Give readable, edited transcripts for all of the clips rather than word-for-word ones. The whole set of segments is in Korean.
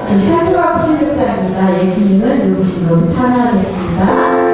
찬송가 96장입니다. 예수님은 누구신가를 찬양하겠습니다.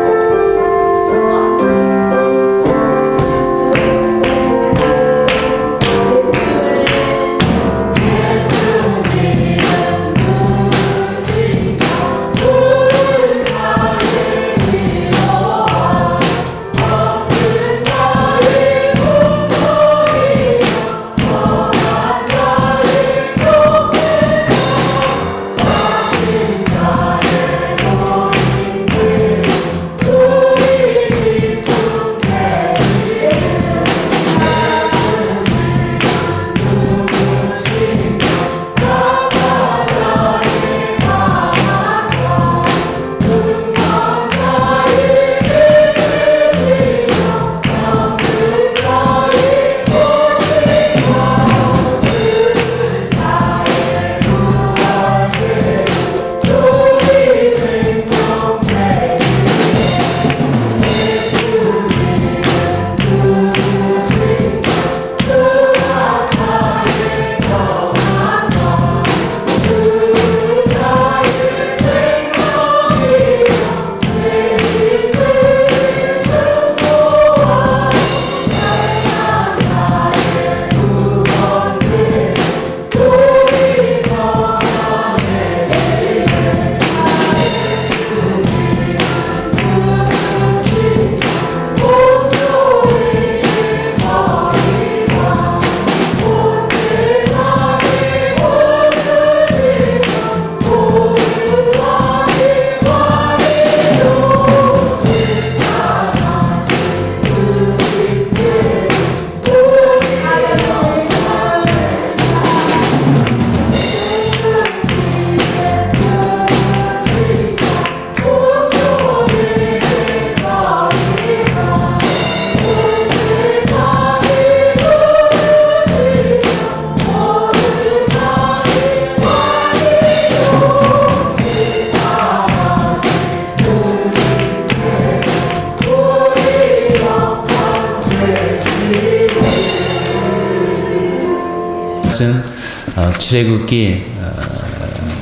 출애굽기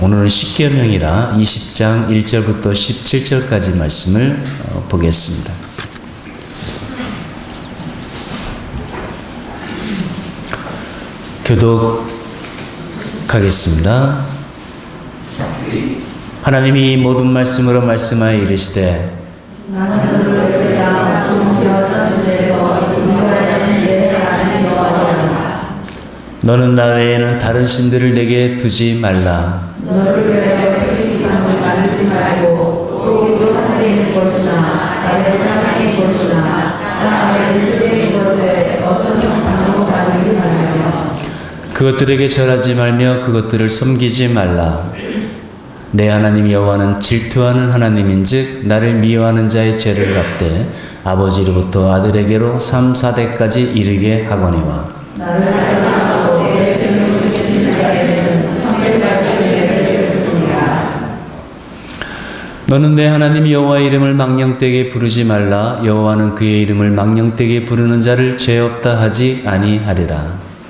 오늘은 10계명이라 20장 1절부터 17절까지 말씀을 보겠습니다. 교독하겠습니다. 하나님이 모든 말씀으로 말씀하여 이르시되 너는 나 외에는 다른 신들을 내게 두지 말라. 너를 위하여 새 이상을 만들지 말고 또 이도 하나님의 것이나 나를 하나님의 것이나 나 아래를 쓰는 것에 어떤 형상으로 만들지 말며 그것들에게 절하지 말며 그것들을 섬기지 말라. 내 하나님 여호와는 질투하는 하나님인즉 나를 미워하는 자의 죄를 갚되 아버지로부터 아들에게로 3, 4대까지 이르게 하거니와 나를 사랑하고 내 이름을 지키는 자에게는 성결까지 내게 베푸리라. 너는 내 하나님 여호와의 이름을 망령되게 부르지 말라. 여호와는 그의 이름을 망령되게 부르는 자를 죄 없다 하지 아니하리라.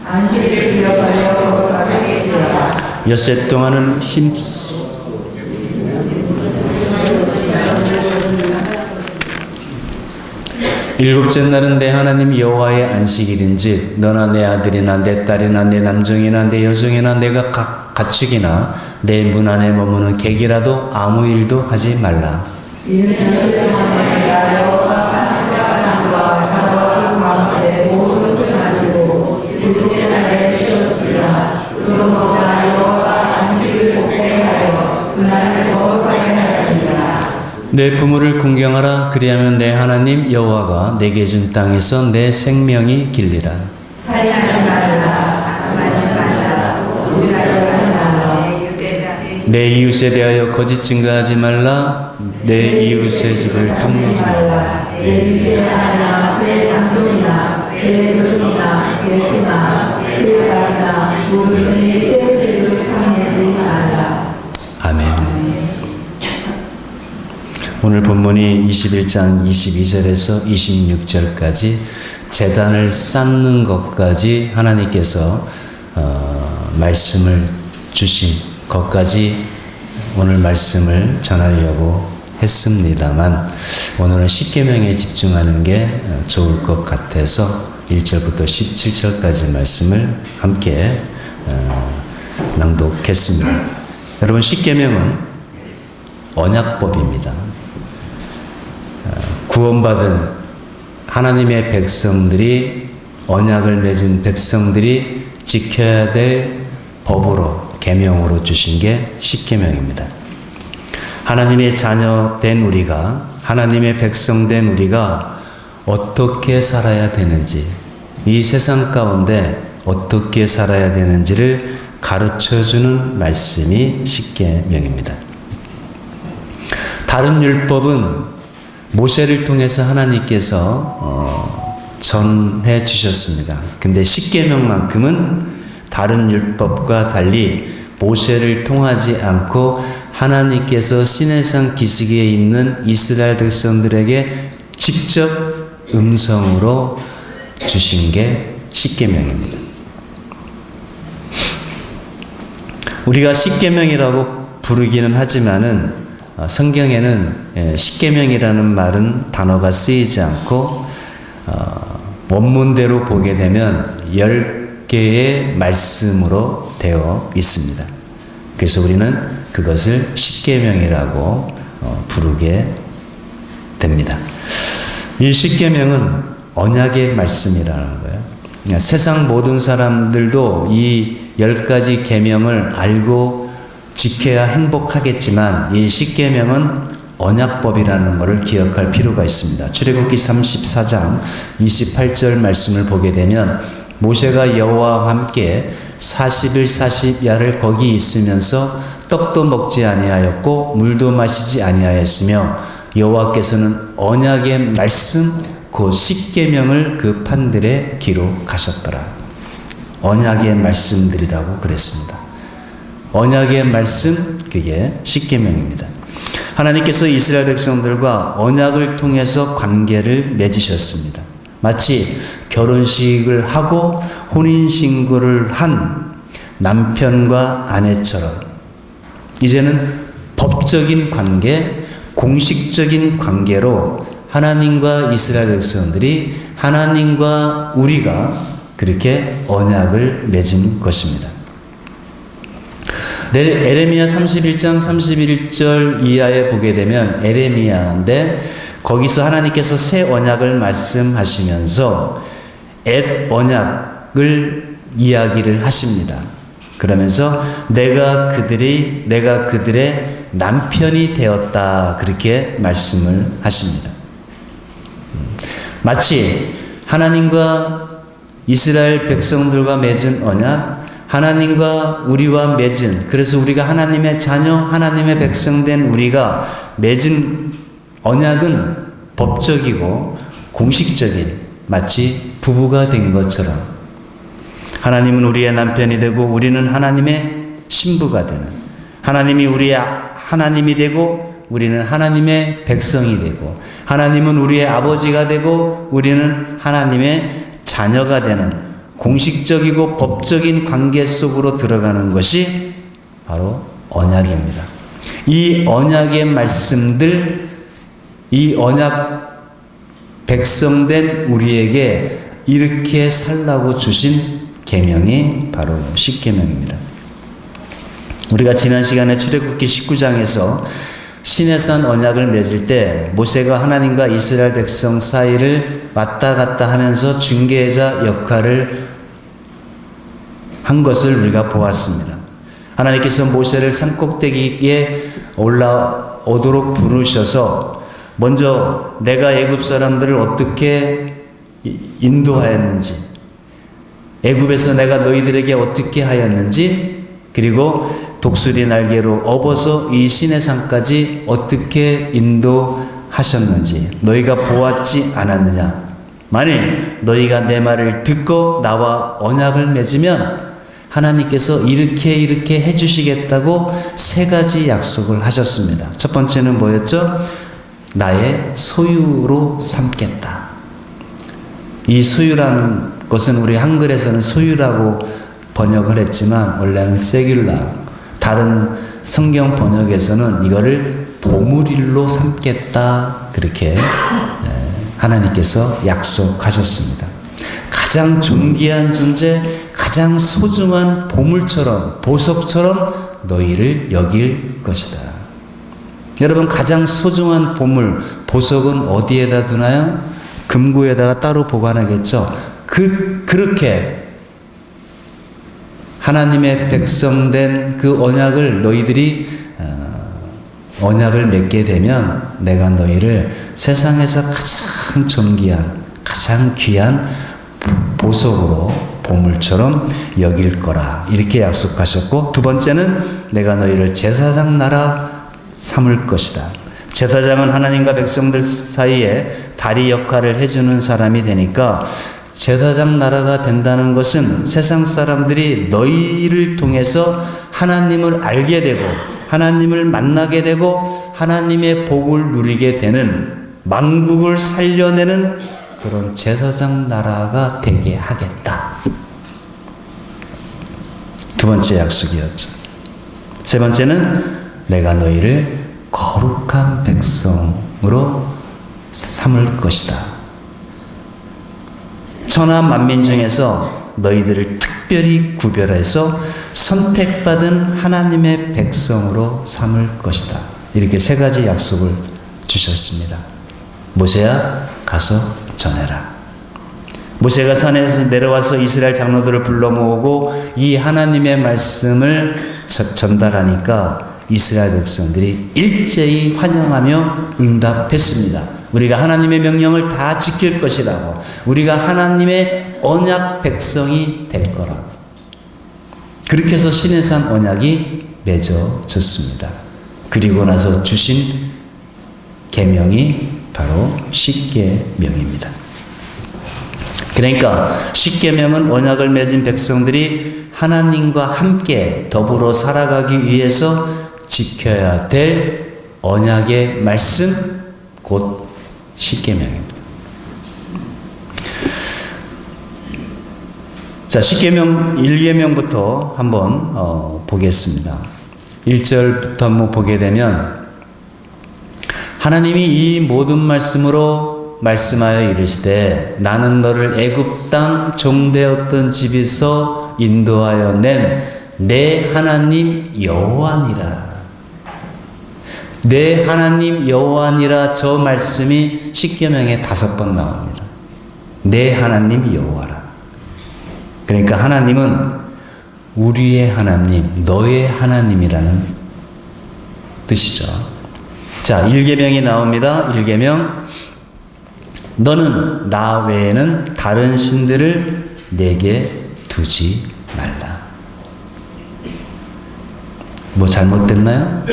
안식일을 기억하여 거룩하게 지키라. 엿새 동안은 일곱째 날은 내 하나님 여호와의 안식일인즉 너나 내 아들이나 내 딸이나 내 남종이나 내 여종이나 내가 각 가축이나 내 문 안에 머무는 객이라도 아무 일도 하지 말라. 내 부모를 공경하라. 그리하면 내 하나님 여호와가 내게 준 땅에서 내 생명이 길리라. 살인하지 말라. 만지 말라. 우리나라지 말라. 내 이웃에 대하여 거짓 증거하지 말라. 내 이웃의 집을 탐내지 말라. 내 이웃의 아내나 내 남종이나 내 여종이나 내 소나 내 딸이나 모든 내 집을 탐내지 말라. 아멘. 오늘 본문이 21장 22절에서 26절까지 제단을 쌓는 것까지 하나님께서 말씀을 주신 것까지 오늘 말씀을 전하려고 했습니다만 오늘은 십계명에 집중하는 게 좋을 것 같아서 1절부터 17절까지 말씀을 함께 낭독했습니다. 여러분, 십계명은 언약법입니다. 구원받은 하나님의 백성들이, 언약을 맺은 백성들이 지켜야 될 법으로, 계명으로 주신 게 십계명입니다. 하나님의 자녀 된 우리가, 하나님의 백성 된 우리가 어떻게 살아야 되는지, 이 세상 가운데 어떻게 살아야 되는지를 가르쳐주는 말씀이 십계명입니다. 다른 율법은 모세를 통해서 하나님께서 전해 주셨습니다. 근데 십계명만큼은 다른 율법과 달리 모세를 통하지 않고 하나님께서 시내산 기슭에 있는 이스라엘 백성들에게 직접 음성으로 주신 게 십계명입니다. 우리가 십계명이라고 부르기는 하지만은 성경에는 십계명이라는 말은 단어가 쓰이지 않고 원문대로 보게 되면 10개의 말씀으로 되어 있습니다. 그래서 우리는 그것을 십계명이라고 부르게 됩니다. 이 십계명은 언약의 말씀이라는 거예요. 세상 모든 사람들도 이 10가지 계명을 알고 지켜야 행복하겠지만 이 십계명은 언약법이라는 것을 기억할 필요가 있습니다. 출애굽기 34장 28절 말씀을 보게 되면 모세가 여호와와 함께 40일 40야를 거기 있으면서 떡도 먹지 아니하였고 물도 마시지 아니하였으며 여호와께서는 언약의 말씀 그 십계명을 그 판들에 기록하셨더라. 언약의 말씀들이라고 그랬습니다. 언약의 말씀, 그게 십계명입니다. 하나님께서 이스라엘 백성들과 언약을 통해서 관계를 맺으셨습니다. 마치 결혼식을 하고 혼인신고를 한 남편과 아내처럼 이제는 법적인 관계, 공식적인 관계로 하나님과 이스라엘 백성들이, 하나님과 우리가 그렇게 언약을 맺은 것입니다. 에레미야 31장 31절 이하에 보게 되면 에레미야인데 거기서 하나님께서 새 언약을 말씀하시면서 옛 언약을 이야기를 하십니다. 그러면서 내가 그들의 남편이 되었다, 그렇게 말씀을 하십니다. 마치 하나님과 이스라엘 백성들과 맺은 언약, 하나님과 우리와 맺은, 그래서 우리가 하나님의 자녀, 하나님의 백성 된 우리가 맺은 언약은 법적이고 공식적인, 마치 부부가 된 것처럼 하나님은 우리의 남편이 되고 우리는 하나님의 신부가 되는, 하나님이 우리의 하나님이 되고 우리는 하나님의 백성이 되고, 하나님은 우리의 아버지가 되고 우리는 하나님의 자녀가 되는 공식적이고 법적인 관계 속으로 들어가는 것이 바로 언약입니다. 이 언약의 말씀들, 이 언약 백성된 우리에게 이렇게 살라고 주신 계명이 바로 십계명입니다. 우리가 지난 시간에 출애굽기 19장에서 시내산 언약을 맺을 때 모세가 하나님과 이스라엘 백성 사이를 왔다 갔다 하면서 중개자 역할을 한 것을 우리가 보았습니다. 하나님께서 모세를 산꼭대기에 올라오도록 부르셔서 먼저 내가 애굽 사람들을 어떻게 인도하였는지, 애굽에서 내가 너희들에게 어떻게 하였는지, 그리고 독수리 날개로 업어서 이 시내산까지 어떻게 인도하셨는지 너희가 보았지 않았느냐. 만일 너희가 내 말을 듣고 나와 언약을 맺으면 하나님께서 이렇게 해주시겠다고 3가지 약속을 하셨습니다. 첫 번째는 뭐였죠? 나의 소유로 삼겠다. 이 소유라는 것은 우리 한글에서는 소유라고 번역을 했지만 원래는 세귤라, 다른 성경 번역에서는 이거를 보물일로 삼겠다 그렇게 하나님께서 약속하셨습니다. 가장 존귀한 존재, 가장 소중한 보물처럼, 보석처럼 너희를 여길 것이다. 여러분, 가장 소중한 보물, 보석은 어디에다 두나요? 금고에다가 따로 보관하겠죠. 그렇게 하나님의 백성된 그 언약을 너희들이 언약을 맺게 되면 내가 너희를 세상에서 가장 존귀한, 가장 귀한 보석으로, 보물처럼 여길 거라 이렇게 약속하셨고, 두 번째는 내가 너희를 제사장 나라 삼을 것이다. 제사장은 하나님과 백성들 사이에 다리 역할을 해주는 사람이 되니까 제사장 나라가 된다는 것은 세상 사람들이 너희를 통해서 하나님을 알게 되고 하나님을 만나게 되고 하나님의 복을 누리게 되는, 만국을 살려내는 그런 제사장 나라가 되게 하겠다. 두 번째 약속이었죠. 세 번째는 내가 너희를 거룩한 백성으로 삼을 것이다. 천하 만민 중에서 너희들을 특별히 구별해서 선택받은 하나님의 백성으로 삼을 것이다. 이렇게 세 가지 약속을 주셨습니다. 모세야, 가서 전해라. 모세가 산에서 내려와서 이스라엘 장로들을 불러 모으고 이 하나님의 말씀을 전달하니까 이스라엘 백성들이 일제히 환영하며 응답했습니다. 우리가 하나님의 명령을 다 지킬 것이라고, 우리가 하나님의 언약 백성이 될 거라고. 그렇게 해서 시내산 언약이 맺어졌습니다. 그리고 나서 주신 계명이 바로 십계명입니다. 그러니까 십계명은 언약을 맺은 백성들이 하나님과 함께 더불어 살아가기 위해서 지켜야 될 언약의 말씀, 곧 십계명입니다. 자, 십계명 1계명부터 한번 보겠습니다. 1절부터 한번 보게 되면 하나님이 이 모든 말씀으로 말씀하여 이르시되 나는 너를 애굽 땅 종되었던 집에서 인도하여 낸 내 하나님 여호와니라. 내 하나님 여호와니라, 저 말씀이 십계명에 5번 나옵니다. 내 하나님 여호와라. 그러니까 하나님은 우리의 하나님, 너의 하나님이라는 뜻이죠. 자, 1계명이 나옵니다. 1계명. 너는 나 외에는 다른 신들을 내게 두지 말라. 뭐 잘못됐나요?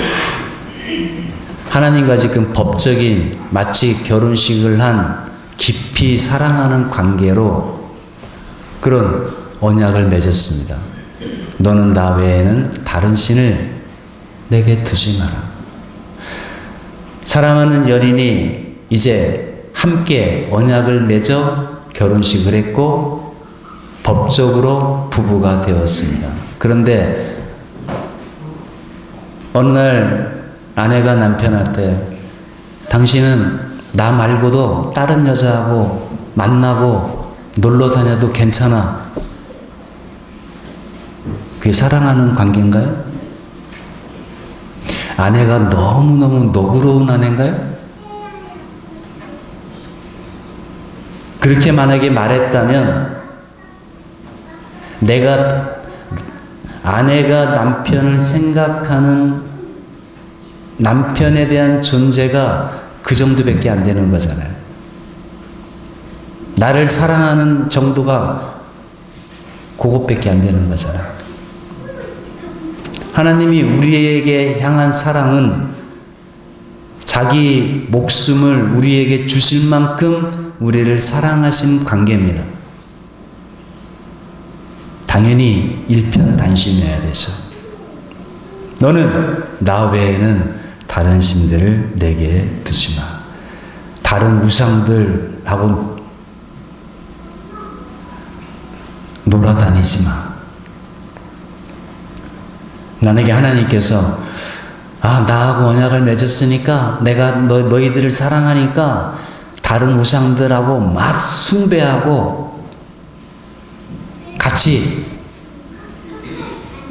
하나님과 지금 법적인, 마치 결혼식을 한 깊이 사랑하는 관계로 그런 언약을 맺었습니다. 너는 나 외에는 다른 신을 내게 두지 마라. 사랑하는 연인이 이제 함께 언약을 맺어 결혼식을 했고 법적으로 부부가 되었습니다. 그런데 어느 날 아내가 남편한테 당신은 나 말고도 다른 여자하고 만나고 놀러 다녀도 괜찮아. 그게 사랑하는 관계인가요? 아내가 너무너무 너그러운 아내인가요? 그렇게 만약에 말했다면 아내가 남편을 생각하는 남편에 대한 존재가 그 정도밖에 안 되는 거잖아요. 나를 사랑하는 정도가 그것밖에 안 되는 거잖아요. 하나님이 우리에게 향한 사랑은 자기 목숨을 우리에게 주실 만큼 우리를 사랑하신 관계입니다. 당연히 일편단심해야 되죠. 너는 나 외에는 다른 신들을 내게 두지 마. 다른 우상들하고 놀아다니지 마. 만약에 하나님께서 나하고 언약을 맺었으니까 내가 너희들을 사랑하니까 다른 우상들하고 막 숭배하고 같이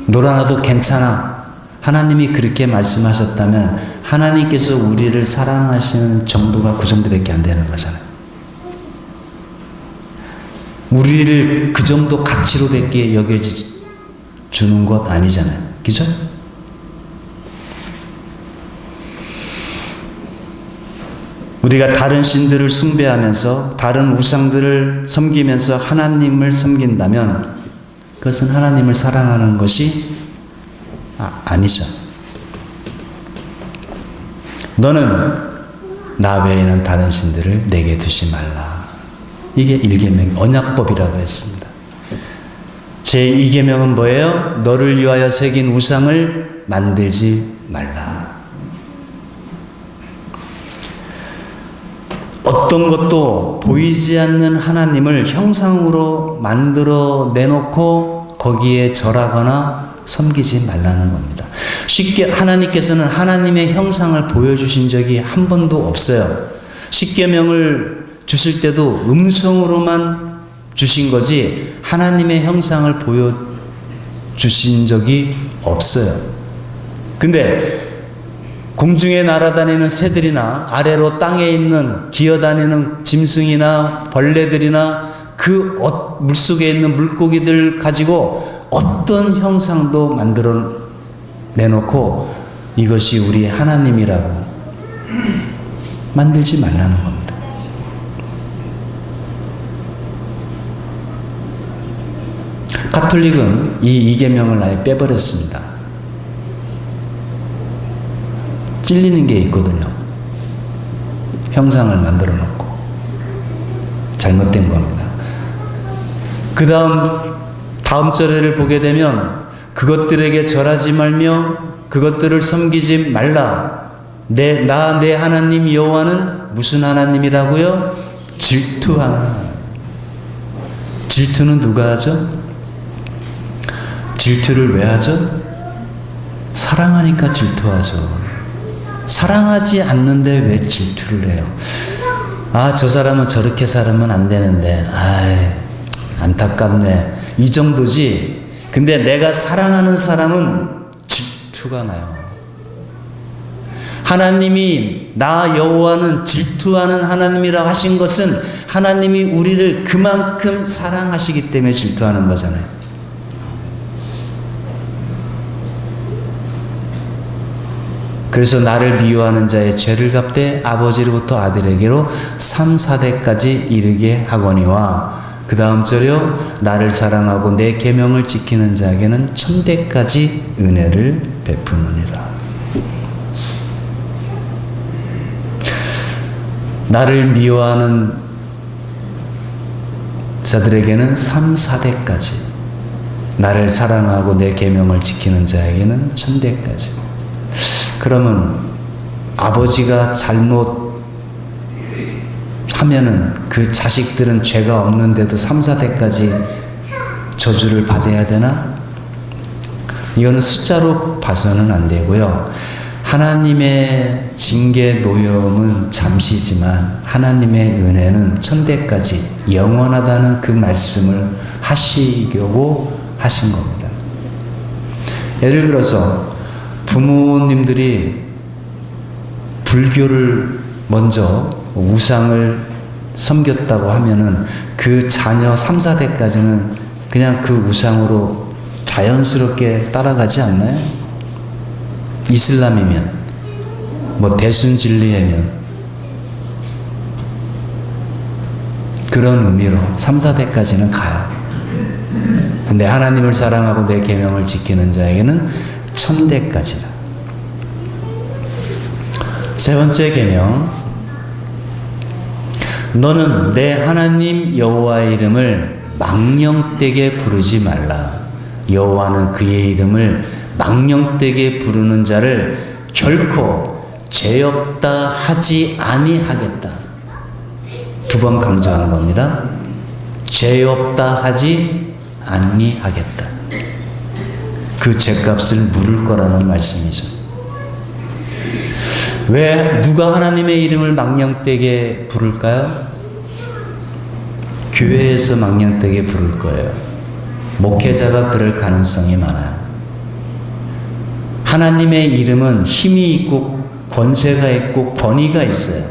놀아나도 괜찮아. 하나님이 그렇게 말씀하셨다면 하나님께서 우리를 사랑하시는 정도가 그 정도밖에 안 되는 거잖아요. 우리를 그 정도 가치로밖에 여겨주는 것 아니잖아요. 그죠? 우리가 다른 신들을 숭배하면서 다른 우상들을 섬기면서 하나님을 섬긴다면 그것은 하나님을 사랑하는 것이 아니죠. 너는 나 외에는 다른 신들을 내게 두지 말라. 이게 1계명 언약법이라고 그랬습니다. 제2계명은 뭐예요? 너를 위하여 새긴 우상을 만들지 말라. 어떤 것도 보이지 않는 하나님을 형상으로 만들어 내놓고 거기에 절하거나 섬기지 말라는 겁니다. 쉽게 하나님께서는 하나님의 형상을 보여주신 적이 한 번도 없어요. 십계명을 주실 때도 음성으로만 주신 거지 하나님의 형상을 보여주신 적이 없어요. 근데 공중에 날아다니는 새들이나 아래로 땅에 있는 기어다니는 짐승이나 벌레들이나 그 물속에 있는 물고기들 가지고 어떤 형상도 만들어 내놓고 이것이 우리 하나님이라고 만들지 말라는 겁니다. 가톨릭은 이 2계명을 아예 빼버렸습니다. 찔리는 게 있거든요. 형상을 만들어 놓고 잘못된 겁니다. 그 다음 절을 보게 되면 그것들에게 절하지 말며 그것들을 섬기지 말라. 내 하나님 여호와는 무슨 하나님이라고요? 질투하는 하나님. 질투는 누가 하죠? 질투를 왜 하죠? 사랑하니까 질투하죠. 사랑하지 않는데 왜 질투를 해요? 저 사람은 저렇게 살면 안 되는데, 안타깝네. 이 정도지. 근데 내가 사랑하는 사람은 질투가 나요. 하나님이 나 여호와는 질투하는 하나님이라 하신 것은 하나님이 우리를 그만큼 사랑하시기 때문에 질투하는 거잖아요. 그래서 나를 미워하는 자의 죄를 갚되 아버지로부터 아들에게로 3, 4대까지 이르게 하거니와 그 다음 절요 나를 사랑하고 내 계명을 지키는 자에게는 1000대까지 은혜를 베푸느니라. 나를 미워하는 자들에게는 3, 4대까지 나를 사랑하고 내 계명을 지키는 자에게는 1000대까지. 그러면 아버지가 잘못하면은 그 자식들은 죄가 없는데도 3, 4대까지 저주를 받아야 되나? 이거는 숫자로 봐서는 안 되고요. 하나님의 징계 노여움은 잠시지만 하나님의 은혜는 1000대까지 영원하다는 그 말씀을 하시려고 하신 겁니다. 예를 들어서 부모님들이 불교를 먼저 우상을 섬겼다고 하면은 그 자녀 3, 4대까지는 그냥 그 우상으로 자연스럽게 따라가지 않나요? 이슬람이면 대순진리이면 그런 의미로 3, 4대까지는 가요. 근데 하나님을 사랑하고 내 계명을 지키는 자에게는 1000대까지라. 세 번째 계명, 너는 내 하나님 여호와의 이름을 망령되게 부르지 말라. 여호와는 그의 이름을 망령되게 부르는 자를 결코 죄 없다 하지 아니하겠다. 2번 강조하는 겁니다. 죄 없다 하지 아니하겠다. 그 죗값을 물을 거라는 말씀이죠. 왜 누가 하나님의 이름을 망령되게 부를까요? 교회에서 망령되게 부를 거예요. 목회자가 그럴 가능성이 많아요. 하나님의 이름은 힘이 있고 권세가 있고 권위가 있어요.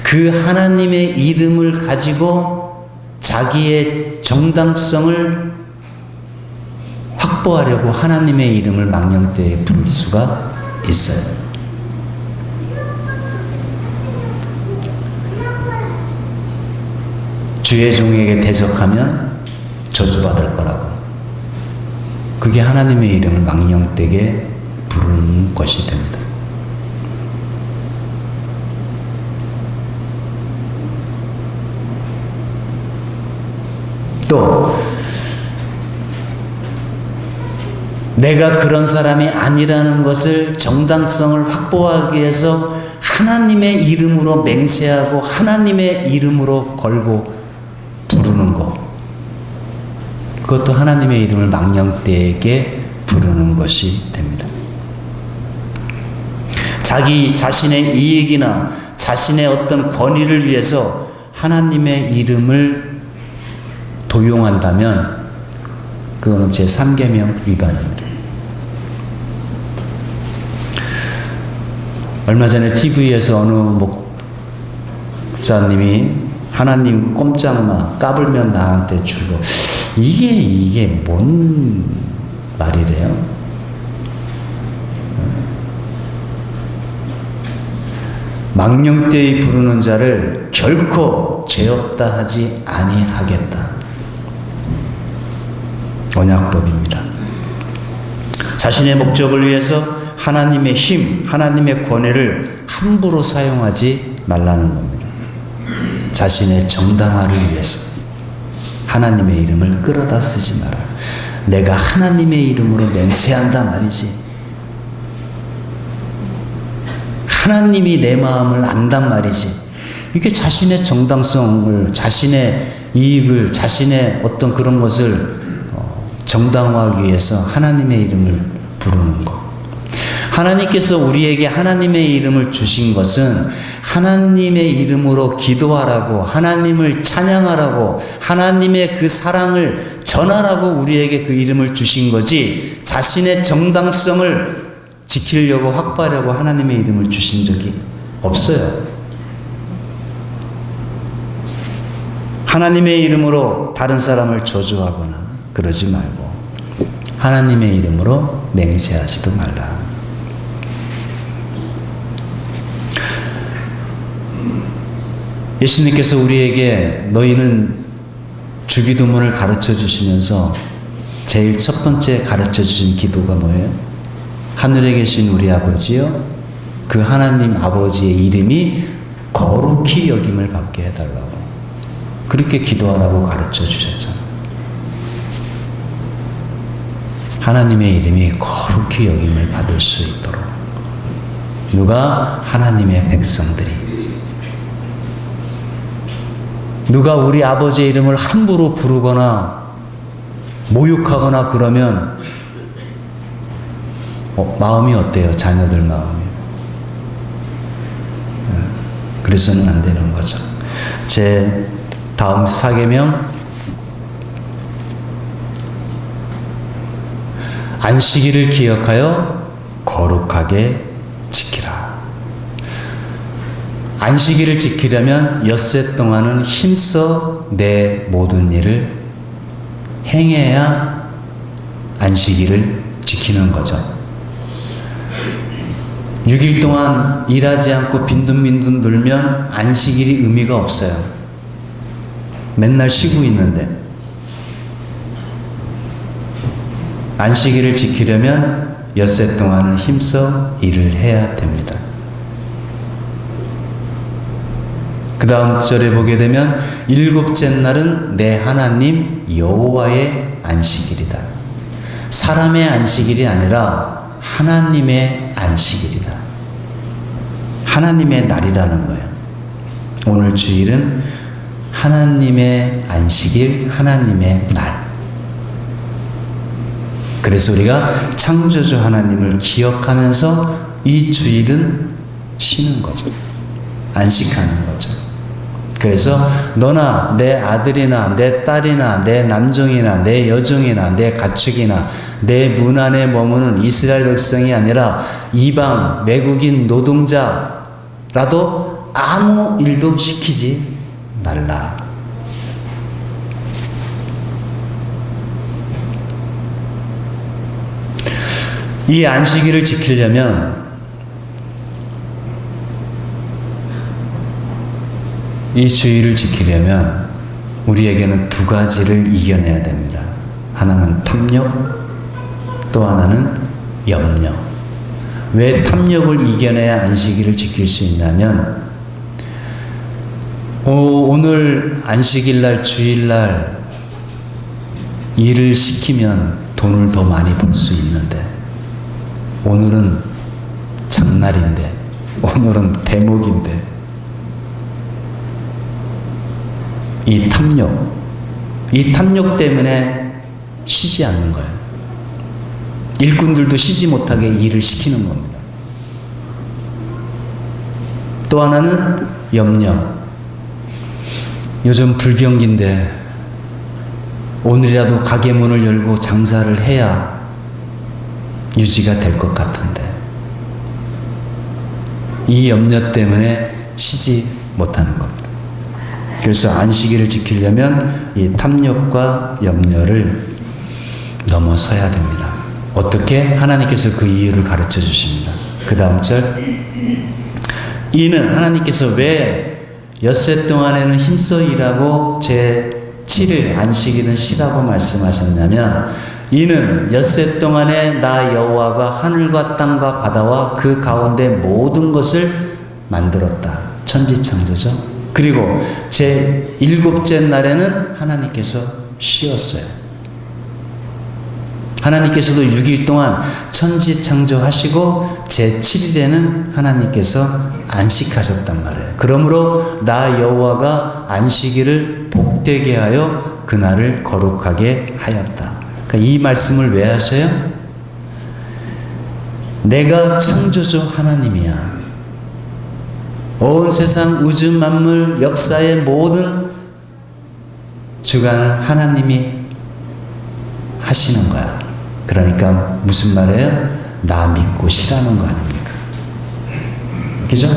그 하나님의 이름을 가지고 자기의 정당성을 확보하려고 하나님의 이름을 망령되게 부를 수가 있어요. 주의 종에게 대적하면 저주받을 거라고. 그게 하나님의 이름을 망령되게 부르는 것이 됩니다. 또 내가 그런 사람이 아니라는 것을 정당성을 확보하기 위해서 하나님의 이름으로 맹세하고 하나님의 이름으로 걸고 부르는 것, 그것도 하나님의 이름을 망령되게 부르는 것이 됩니다. 자기 자신의 이익이나 자신의 어떤 권위를 위해서 하나님의 이름을 도용한다면 그거는 제3계명 위반입니다. 얼마 전에 TV에서 어느 목사님이 하나님 꼼짝마 까불면 나한테 주고, 이게 뭔 말이래요? 망령되이 부르는 자를 결코 죄 없다 하지 아니하겠다. 언약법입니다. 자신의 목적을 위해서 하나님의 힘, 하나님의 권위를 함부로 사용하지 말라는 겁니다. 자신의 정당화를 위해서 하나님의 이름을 끌어다 쓰지 마라. 내가 하나님의 이름으로 맹세한다 말이지. 하나님이 내 마음을 안단 말이지. 이게 자신의 정당성을, 자신의 이익을, 자신의 어떤 그런 것을 정당화하기 위해서 하나님의 이름을 부르는 것. 하나님께서 우리에게 하나님의 이름을 주신 것은 하나님의 이름으로 기도하라고, 하나님을 찬양하라고, 하나님의 그 사랑을 전하라고 우리에게 그 이름을 주신 거지, 자신의 정당성을 지키려고 확보하려고 하나님의 이름을 주신 적이 없어요. 하나님의 이름으로 다른 사람을 저주하거나 그러지 말고 하나님의 이름으로 맹세하지도 말라. 예수님께서 우리에게 너희는 주기도문을 가르쳐 주시면서 제일 첫 번째 가르쳐 주신 기도가 뭐예요? 하늘에 계신 우리 아버지여, 그 하나님 아버지의 이름이 거룩히 여김을 받게 해달라고, 그렇게 기도하라고 가르쳐 주셨잖아요. 하나님의 이름이 거룩히 여김을 받을 수 있도록. 누가? 하나님의 백성들이. 누가 우리 아버지의 이름을 함부로 부르거나 모욕하거나 그러면 마음이 어때요? 자녀들 마음이. 그래서는 안 되는 거죠. 제 다음 4계명, 안식일을 기억하여 거룩하게 지키라. 안식일을 지키려면 엿새 동안은 힘써 내 모든 일을 행해야 안식일을 지키는 거죠. 6일 동안 일하지 않고 빈둥빈둥 놀면 안식일이 의미가 없어요. 맨날 쉬고 있는데. 안식일을 지키려면 엿새 동안은 힘써 일을 해야 됩니다. 그 다음 절에 보게 되면 일곱째 날은 내 하나님 여호와의 안식일이다. 사람의 안식일이 아니라 하나님의 안식일이다. 하나님의 날이라는 거예요. 오늘 주일은 하나님의 안식일, 하나님의 날. 그래서 우리가 창조주 하나님을 기억하면서 이 주일은 쉬는 거죠. 안식하는 거죠. 그래서 너나 내 아들이나 내 딸이나 내 남종이나 내 여종이나 내 가축이나 내 문 안에 머무는 이스라엘 백성이 아니라 이방 외국인 노동자라도 아무 일도 시키지 말라. 이 안식일을 지키려면 이 주의를 지키려면 우리에게는 두 가지를 이겨내야 됩니다. 하나는 탐욕, 또 하나는 염려. 왜 탐욕을 이겨내야 안식일을 지킬 수 있냐면 오늘 안식일날 주일날 일을 시키면 돈을 더 많이 벌 수 있는데 오늘은 장날인데 오늘은 대목인데 이 탐욕 때문에 쉬지 않는 거예요. 일꾼들도 쉬지 못하게 일을 시키는 겁니다. 또 하나는 염려. 요즘 불경기인데 오늘이라도 가게 문을 열고 장사를 해야 유지가 될 것 같은데 이 염려 때문에 쉬지 못하는 겁니다. 그래서 안식일을 지키려면 이 탐욕과 염려를 넘어서야 됩니다. 어떻게? 하나님께서 그 이유를 가르쳐 주십니다. 그 다음 절, 이는 하나님께서 왜 엿새 동안에는 힘써 일하고 제 7일 안식일은 쉬라고 말씀하셨냐면 이는 엿새 동안에 나 여호와가 하늘과 땅과 바다와 그 가운데 모든 것을 만들었다. 천지창조죠. 그리고 제 7째 날에는 하나님께서 쉬었어요. 하나님께서도 6일 동안 천지창조하시고 제 7일에는 하나님께서 안식하셨단 말이에요. 그러므로 나 여호와가 안식일을 복되게 하여 그날을 거룩하게 하였다. 그러니까 이 말씀을 왜 하셔요? 내가 창조주 하나님이야. 온 세상 우주 만물 역사의 모든 주관을 하나님이 하시는 거야. 그러니까 무슨 말이에요? 나 믿고 쉬라는 거 아닙니까? 그죠?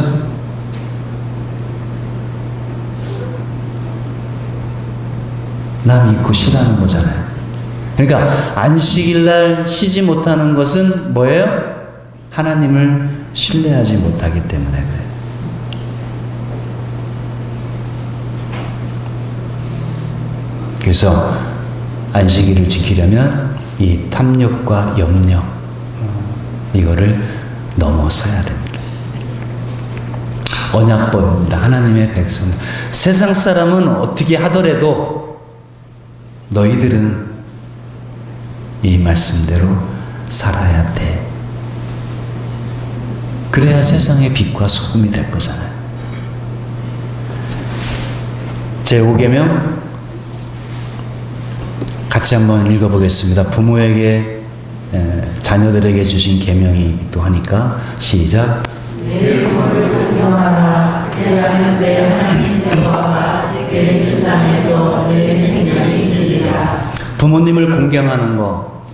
나 믿고 쉬라는 거잖아요. 그러니까 안식일날 쉬지 못하는 것은 뭐예요? 하나님을 신뢰하지 못하기 때문에 그래요. 그래서 안식일을 지키려면 이 탐욕과 염려 이거를 넘어서야 됩니다. 언약법입니다. 하나님의 백성. 세상 사람은 어떻게 하더라도 너희들은 이 말씀대로 살아야 돼. 그래야 세상의 빛과 소금이 될 거잖아요. 제5계명 같이 한번 읽어보겠습니다. 부모에게 자녀들에게 주신 계명이 또 하니까 시작. 내 부모를 공경하라. 왜냐하면 내 하나님 여호와가 내게 준 땅에서 내 생명이 이르리라. 부모님을 공경하는 거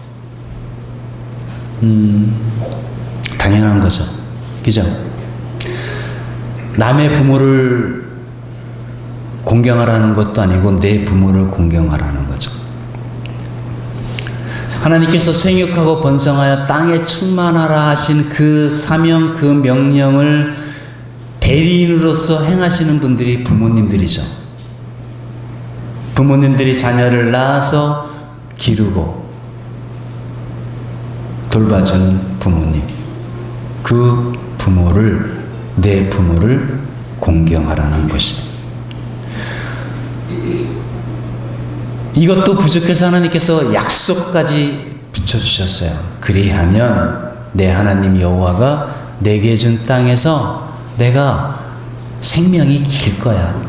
당연한 거죠. 그죠? 남의 부모를 공경하라는 것도 아니고 내 부모를 공경하라는 거죠. 하나님께서 생육하고 번성하여 땅에 충만하라 하신 그 사명, 그 명령을 대리인으로서 행하시는 분들이 부모님들이죠. 부모님들이 자녀를 낳아서 기르고 돌봐주는 부모님. 그 부모를, 내 부모를 공경하라는 것입니다. 이것도 부족해서 하나님께서 약속까지 붙여주셨어요. 그리하면 내 하나님 여호와가 내게 준 땅에서 내가 생명이 길 거야.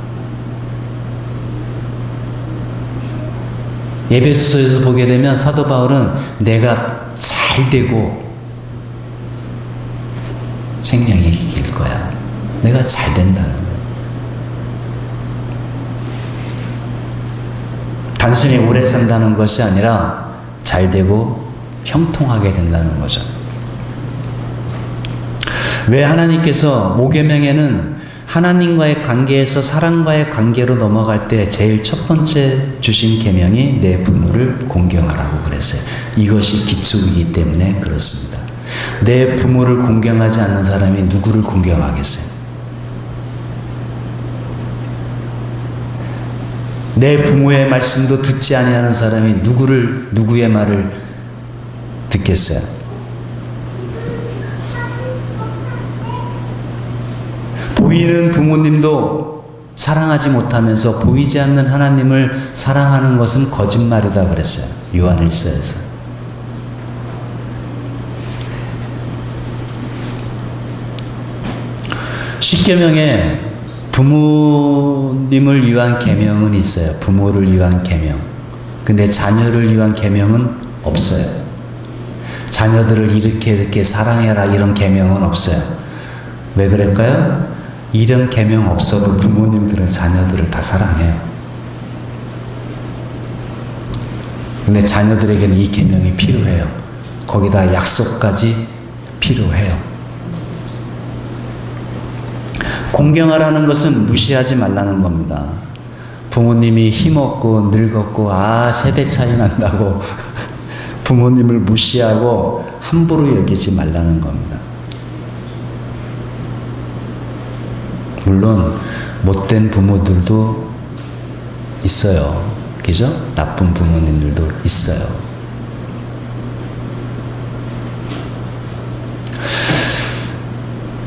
에베소서에서 보게 되면 사도 바울은 내가 잘 되고 생명이 길 거야. 내가 잘 된다는 거야. 단순히 오래 산다는 것이 아니라 잘 되고 형통하게 된다는 거죠. 왜 하나님께서 5계명에는 하나님과의 관계에서 사랑과의 관계로 넘어갈 때 제일 첫 번째 주신 계명이 내 부모를 공경하라고 그랬어요. 이것이 기초이기 때문에 그렇습니다. 내 부모를 공경하지 않는 사람이 누구를 공경하겠어요? 내 부모의 말씀도 듣지 아니하는 사람이 누구의 말을 듣겠어요? 보이는 부모님도 사랑하지 못하면서 보이지 않는 하나님을 사랑하는 것은 거짓말이다 그랬어요. 요한일서에서. 십계명에 부모님을 위한 계명은 있어요. 부모를 위한 계명. 근데 자녀를 위한 계명은 없어요. 자녀들을 이렇게 사랑해라 이런 계명은 없어요. 왜 그럴까요? 이런 계명 없어도 부모님들은 자녀들을 다 사랑해요. 근데 자녀들에게는 이 계명이 필요해요. 거기다 약속까지 필요해요. 공경하라는 것은 무시하지 말라는 겁니다. 부모님이 힘없고 늙었고 세대 차이 난다고 부모님을 무시하고 함부로 여기지 말라는 겁니다. 물론 못된 부모들도 있어요. 그죠? 나쁜 부모님들도 있어요.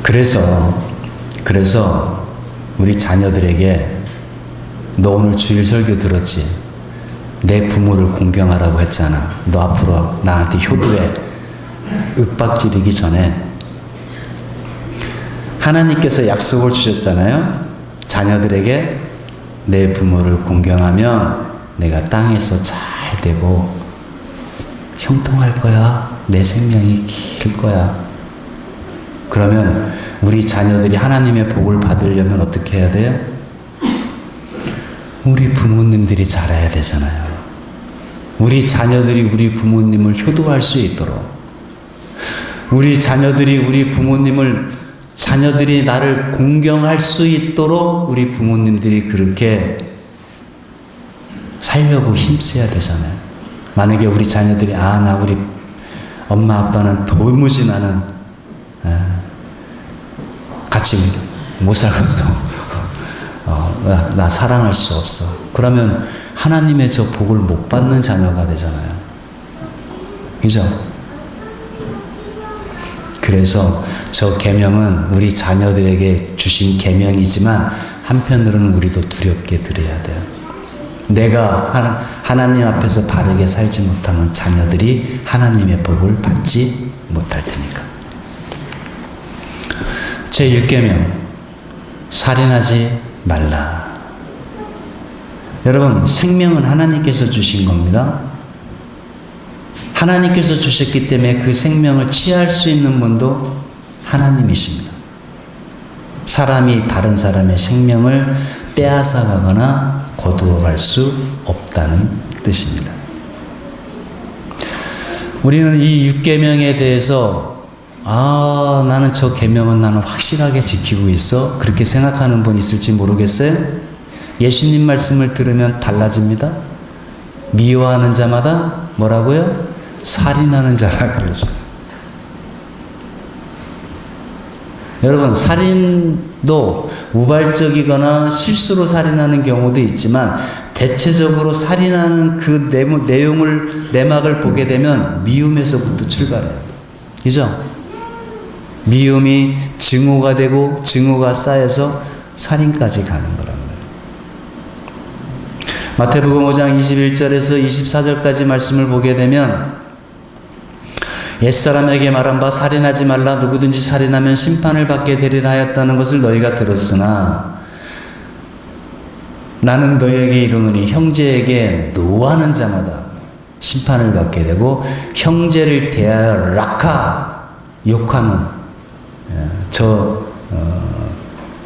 그래서 우리 자녀들에게 너 오늘 주일 설교 들었지? 내 부모를 공경하라고 했잖아. 너 앞으로 나한테 효도해. 윽박지르기 전에 하나님께서 약속을 주셨잖아요. 자녀들에게 내 부모를 공경하면 내가 땅에서 잘 되고 형통할 거야. 내 생명이 길 거야. 그러면 우리 자녀들이 하나님의 복을 받으려면 어떻게 해야 돼요? 우리 부모님들이 잘해야 되잖아요. 우리 자녀들이 우리 부모님을 효도할 수 있도록, 우리 자녀들이 우리 자녀들이 나를 공경할 수 있도록 우리 부모님들이 그렇게 살려고 힘써야 되잖아요. 만약에 우리 자녀들이 우리 엄마 아빠는 도무지 나는 같이 못 살겠어. 나 사랑할 수 없어. 그러면 하나님의 저 복을 못 받는 자녀가 되잖아요. 그죠? 그래서 저 계명은 우리 자녀들에게 주신 계명이지만 한편으로는 우리도 두렵게 드려야 돼요. 내가 하나님 앞에서 바르게 살지 못하는 자녀들이 하나님의 복을 받지 못할 테니까. 제1계명 살인하지 말라. 여러분, 생명은 하나님께서 주신 겁니다. 하나님께서 주셨기 때문에 그 생명을 취할 수 있는 분도 하나님이십니다. 사람이 다른 사람의 생명을 빼앗아가거나 거두어갈 수 없다는 뜻입니다. 우리는 이 6계명에 대해서 나는 저 계명은 나는 확실하게 지키고 있어. 그렇게 생각하는 분 있을지 모르겠어요. 예수님 말씀을 들으면 달라집니다. 미워하는 자마다 뭐라고요? 살인하는 자라 그랬어요. 여러분, 살인도 우발적이거나 실수로 살인하는 경우도 있지만 대체적으로 살인하는 그 내막을 보게 되면 미움에서부터 출발해요. 그죠? 미움이 증오가 되고 증오가 쌓여서 살인까지 가는 거랍니다. 마태복음 5장 21절에서 24절까지 말씀을 보게 되면 옛사람에게 말한 바 살인하지 말라. 누구든지 살인하면 심판을 받게 되리라 하였다는 것을 너희가 들었으나 나는 너에게 이르노니 형제에게 노하는 자마다 심판을 받게 되고 형제를 대하여 락하 욕하는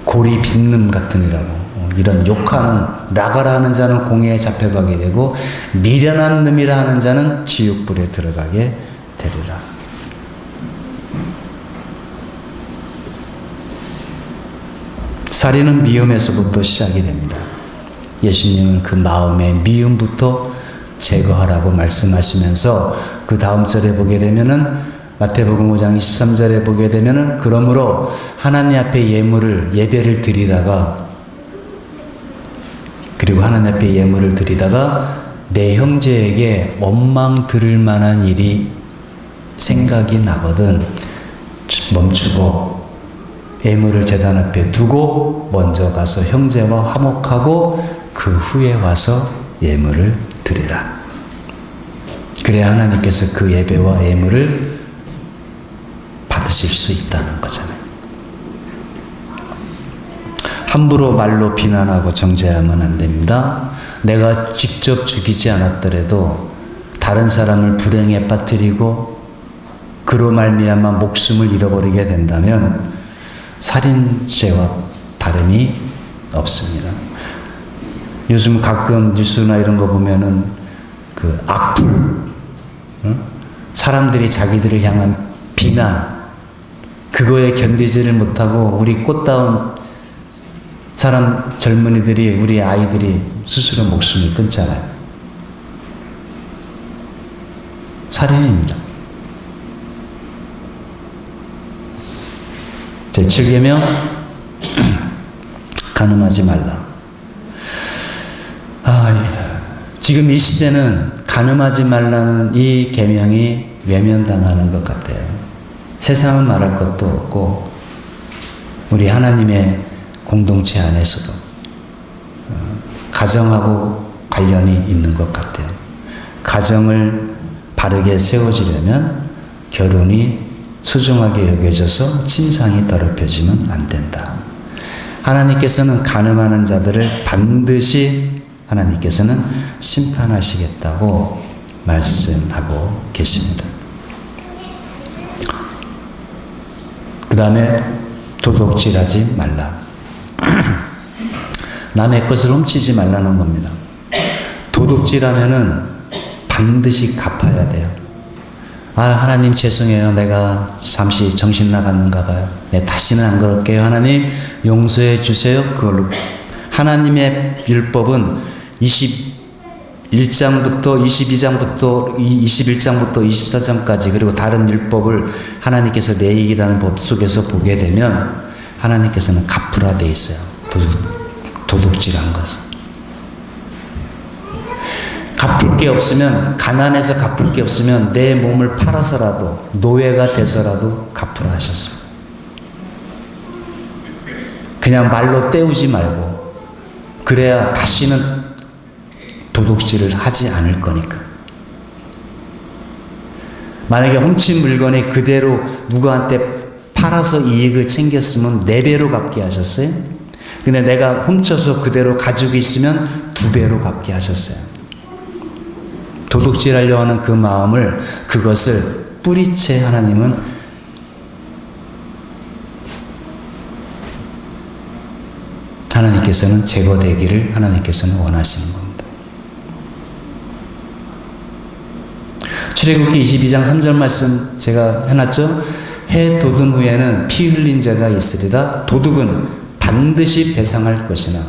고리 빈름 같으니라고 이런 욕하는 라가라 하는 자는 공회에 잡혀가게 되고 미련한 놈이라 하는 자는 지옥불에 들어가게 되리라. 살인은 미움에서부터 시작이 됩니다. 예수님은 그 마음의 미움부터 제거하라고 말씀하시면서 그 다음 절에 보게 되면은 마태복음 5장 23절에 보게 되면은 그러므로 하나님 앞에 예배를 드리다가 그리고 하나님 앞에 예물을 드리다가 내 형제에게 원망 들을 만한 일이 생각이 나거든 멈추고 예물을 제단 앞에 두고 먼저 가서 형제와 화목하고 그 후에 와서 예물을 드리라. 그래야 하나님께서 그 예배와 예물을 받으실 수 있다는 거잖아요. 함부로 말로 비난하고 정죄하면 안 됩니다. 내가 직접 죽이지 않았더라도 다른 사람을 불행에 빠뜨리고 그로 말미암아 목숨을 잃어버리게 된다면 살인죄와 다름이 없습니다. 요즘 가끔 뉴스나 이런 거 보면은 그 악플, 사람들이 자기들을 향한 비난, 그거에 견디지를 못하고 우리 꽃다운 사람 젊은이들이 우리 아이들이 스스로 목숨을 끊잖아요. 살인입니다. 제7계명 간음하지 말라. 지금 이 시대는 간음하지 말라는 이 계명이 외면당하는 것 같아요. 세상은 말할 것도 없고 우리 하나님의 공동체 안에서도 가정하고 관련이 있는 것 같아요. 가정을 바르게 세워지려면 결혼이 소중하게 여겨져서 침상이 더럽혀지면 안 된다. 하나님께서는 간음하는 자들을 반드시 하나님께서는 심판하시겠다고 말씀하고 계십니다. 그 다음에 도둑질하지 말라. 남의 것을 훔치지 말라는 겁니다. 도둑질하면은 반드시 갚아야 돼요. 하나님 죄송해요. 내가 잠시 정신 나갔는가 봐요. 네, 다시는 안 그럴게요. 하나님 용서해 주세요. 그걸로 하나님의 율법은 21장부터 22장부터 21장부터 24장까지 그리고 다른 율법을 하나님께서 레위기라는 법 속에서 보게 되면 하나님께서는 갚으라 돼 있어요. 도둑질한 것은. 갚을 게 없으면, 가난해서 갚을 게 없으면 내 몸을 팔아서라도 노예가 돼서라도 갚으라 하셨어요. 그냥 말로 때우지 말고 그래야 다시는 도둑질을 하지 않을 거니까. 만약에 훔친 물건이 그대로 누구한테 팔아서 이익을 챙겼으면 4배로 갚게 하셨어요. 근데 내가 훔쳐서 그대로 가지고 있으면 2배로 갚게 하셨어요. 도둑질하려 하는 그 마음을, 그것을 뿌리채 하나님께서는 제거되기를 하나님께서는 원하시는 겁니다. 출애굽기 22장 3절 말씀 제가 해놨죠. 해 돋은 후에는 피 흘린 자가 있으리라. 도둑은 반드시 배상할 것이나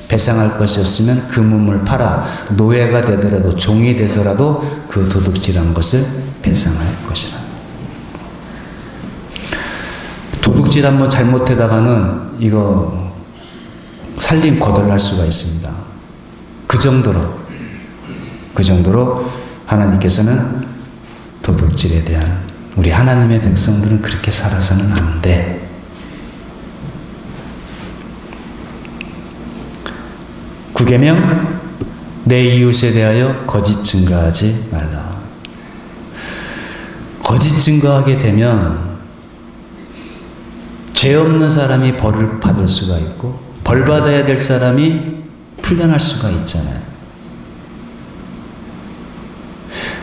배상할 것이 없으면 그 몸을 팔아 노예가 되더라도 종이 되서라도 그 도둑질한 것을 배상할 것이라. 도둑질 한번 잘못하다가는 이거 살림 거덜날 수가 있습니다. 그 정도로 하나님께서는 도둑질에 대한, 우리 하나님의 백성들은 그렇게 살아서는 안 돼. 구계명, 내 이웃에 대하여 거짓 증거하지 말라. 거짓 증거하게 되면 죄 없는 사람이 벌을 받을 수가 있고 벌 받아야 될 사람이 풀려날 수가 있잖아요.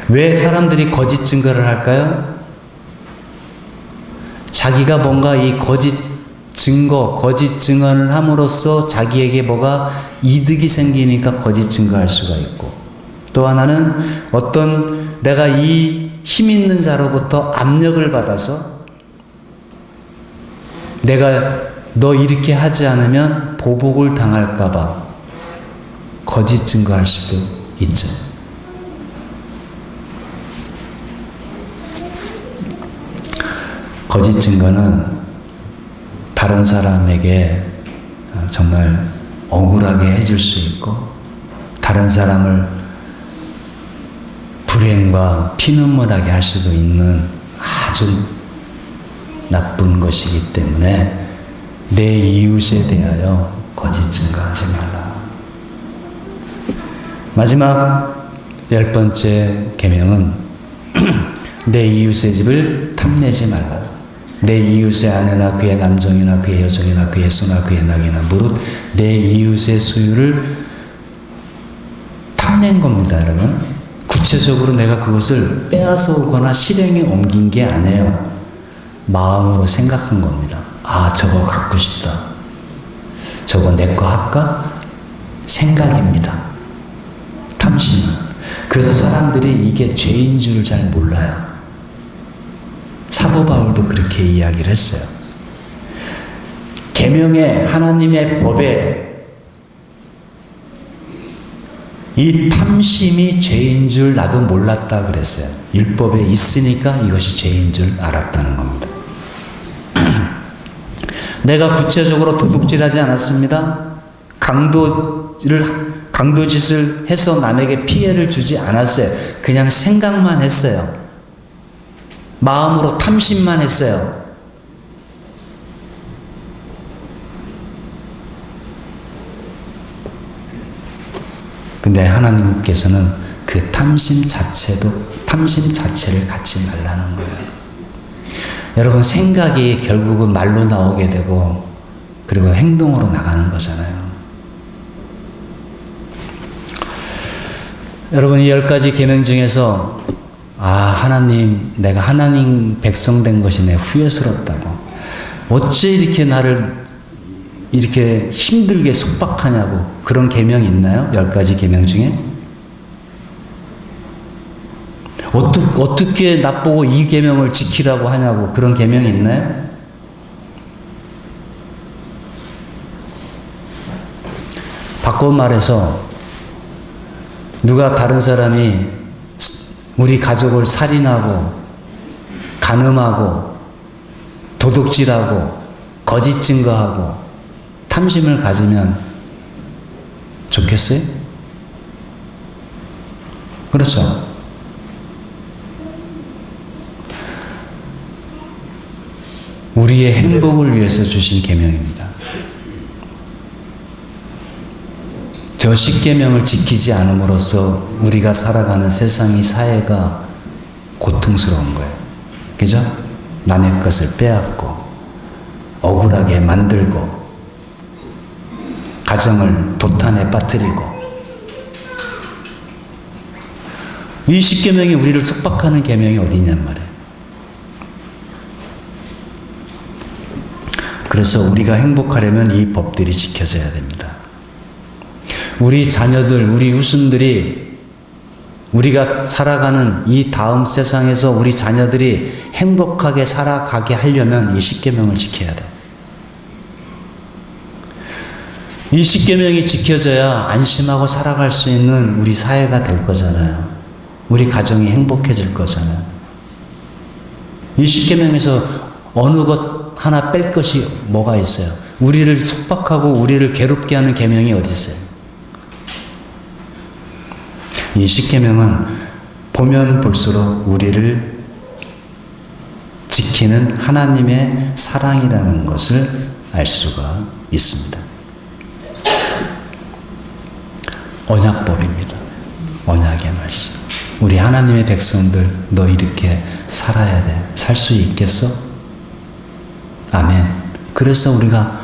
왜 사람들이 거짓 증거를 할까요? 자기가 뭔가 이 거짓 증거, 거짓 증언을 함으로써 자기에게 뭐가 이득이 생기니까 거짓 증거할 수가 있고, 또 하나는 어떤 내가 이 힘 있는 자로부터 압력을 받아서 내가 너 이렇게 하지 않으면 보복을 당할까봐 거짓 증거할 수도 있죠. 거짓 증거는 다른 사람에게 정말 억울하게 해줄 수 있고, 다른 사람을 불행과 피눈물하게 할 수도 있는 아주 나쁜 것이기 때문에 내 이웃에 대하여 거짓 증거하지 말라. 마지막 10번째 계명은 내 이웃의 집을 탐내지 말라. 내 이웃의 아내나 그의 남종이나 그의 여종이나 그의 소나 그의 낙이나 무릇 내 이웃의 소유를 탐낸 겁니다, 여러분. 구체적으로 내가 그것을 빼앗아 오거나 실행에 옮긴 게 아니에요. 마음으로 생각한 겁니다. 아, 저거 갖고 싶다. 저거 내 거 할까? 생각입니다. 탐심은. 그래서 사람들이 이게 죄인 줄 잘 몰라요. 사도 바울도 그렇게 이야기를 했어요. 계명에, 하나님의 법에 이 탐심이 죄인 줄 나도 몰랐다 그랬어요. 율법에 있으니까 이것이 죄인 줄 알았다는 겁니다. 내가 구체적으로 도둑질하지 않았습니다. 강도짓을 해서 남에게 피해를 주지 않았어요. 그냥 생각만 했어요. 마음으로 탐심만 했어요. 근데 하나님께서는 그 탐심 자체를 갖지 말라는 거예요. 여러분, 생각이 결국은 말로 나오게 되고 그리고 행동으로 나가는 거잖아요. 여러분, 이 10가지 계명 중에서 하나님, 내가 하나님 백성 된 것이 내 후회스럽다고, 어째 이렇게 나를 이렇게 힘들게 속박하냐고, 그런 계명이 있나요? 10가지 계명 중에? 어떻게 나보고 이 계명을 지키라고 하냐고, 그런 계명이 있나요? 바꿔 말해서 누가 다른 사람이 우리 가족을 살인하고 간음하고 도둑질하고 거짓 증거하고 탐심을 가지면 좋겠어요? 그렇죠? 우리의 행복을 위해서 주신 계명입니다. 저 10계명을 지키지 않음으로써 우리가 살아가는 세상이, 사회가 고통스러운 거예요. 그죠? 남의 것을 빼앗고 억울하게 만들고 가정을 도탄에 빠뜨리고, 이 10계명이 우리를 속박하는 계명이 어디냔 말이에요. 그래서 우리가 행복하려면 이 법들이 지켜져야 됩니다. 우리 자녀들, 우리 후손들이, 우리가 살아가는 이 다음 세상에서 우리 자녀들이 행복하게 살아가게 하려면 이 10계명을 지켜야 돼. 이 10계명이 지켜져야 안심하고 살아갈 수 있는 우리 사회가 될 거잖아요. 우리 가정이 행복해질 거잖아요. 이 10계명에서 어느 것 하나 뺄 것이 뭐가 있어요? 우리를 속박하고 우리를 괴롭게 하는 계명이 어디 있어요? 이 10계명은 보면 볼수록 우리를 지키는 하나님의 사랑이라는 것을 알 수가 있습니다. 언약법입니다. 언약의 말씀. 우리 하나님의 백성들, 너 이렇게 살아야 돼. 살 수 있겠어? 아멘. 그래서 우리가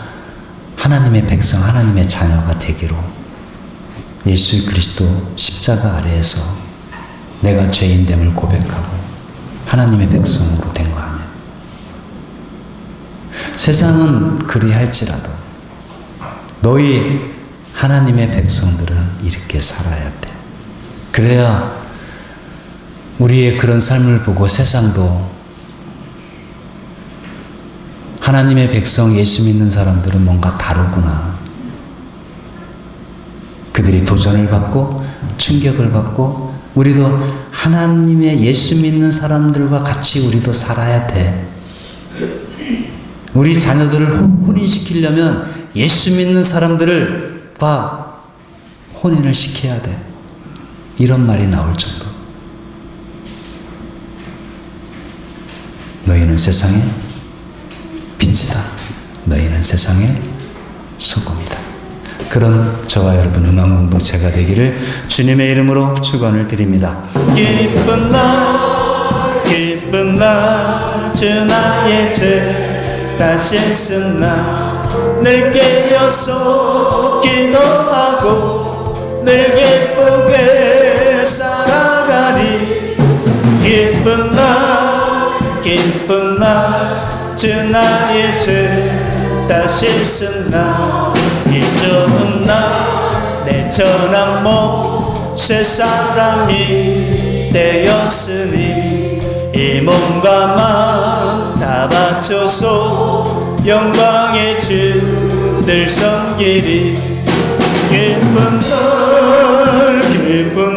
하나님의 백성, 하나님의 자녀가 되기로 예수 그리스도 십자가 아래에서 내가 죄인됨을 고백하고 하나님의 백성으로 된 거 아니야. 세상은 그리 할지라도 너희 하나님의 백성들은 이렇게 살아야 돼. 그래야 우리의 그런 삶을 보고 세상도 하나님의 백성 예수 믿는 사람들은 뭔가 다르구나. 그들이 도전을 받고 충격을 받고 우리도 하나님의 예수 믿는 사람들과 같이 우리도 살아야 돼. 우리 자녀들을 혼인시키려면 예수 믿는 사람들과 혼인을 시켜야 돼. 이런 말이 나올 정도. 너희는 세상의 빛이다. 너희는 세상의 소금이다. 그런 저와 여러분 음악 공동체가 되기를 주님의 이름으로 축원을 드립니다. 기쁜 날 주 나의 죄 다 씻은 날 늘 깨어서 기도하고 늘 기쁘게 살아가리. 기쁜 날 주 나의 죄 다 씻은 날 이 좋은 날 내 전한 몸 새 사람이 되었으니 이 몸과 마음 다 바쳐서 영광의 주를 섬기리. 기쁜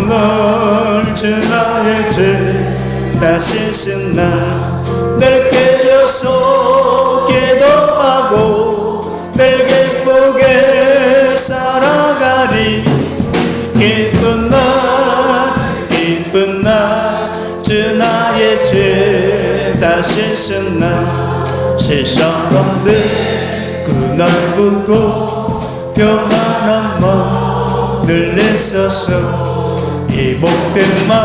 날 주 나의 죄 다 씻은 날 늘 깨어서 기도하고 늘 기쁘게 살아가리. 기쁜 날 주 나의 죄 다 씻은 날 세상놈들 그날부터 평안한 마음 늘 있어서 이 복된 말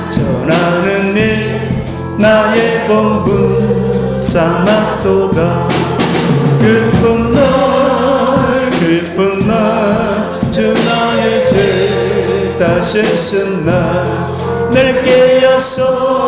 전하는 일 나의 본분 삼았도다. 기쁜 날 주 나의 죄 다 씻은 날 늘 깨어서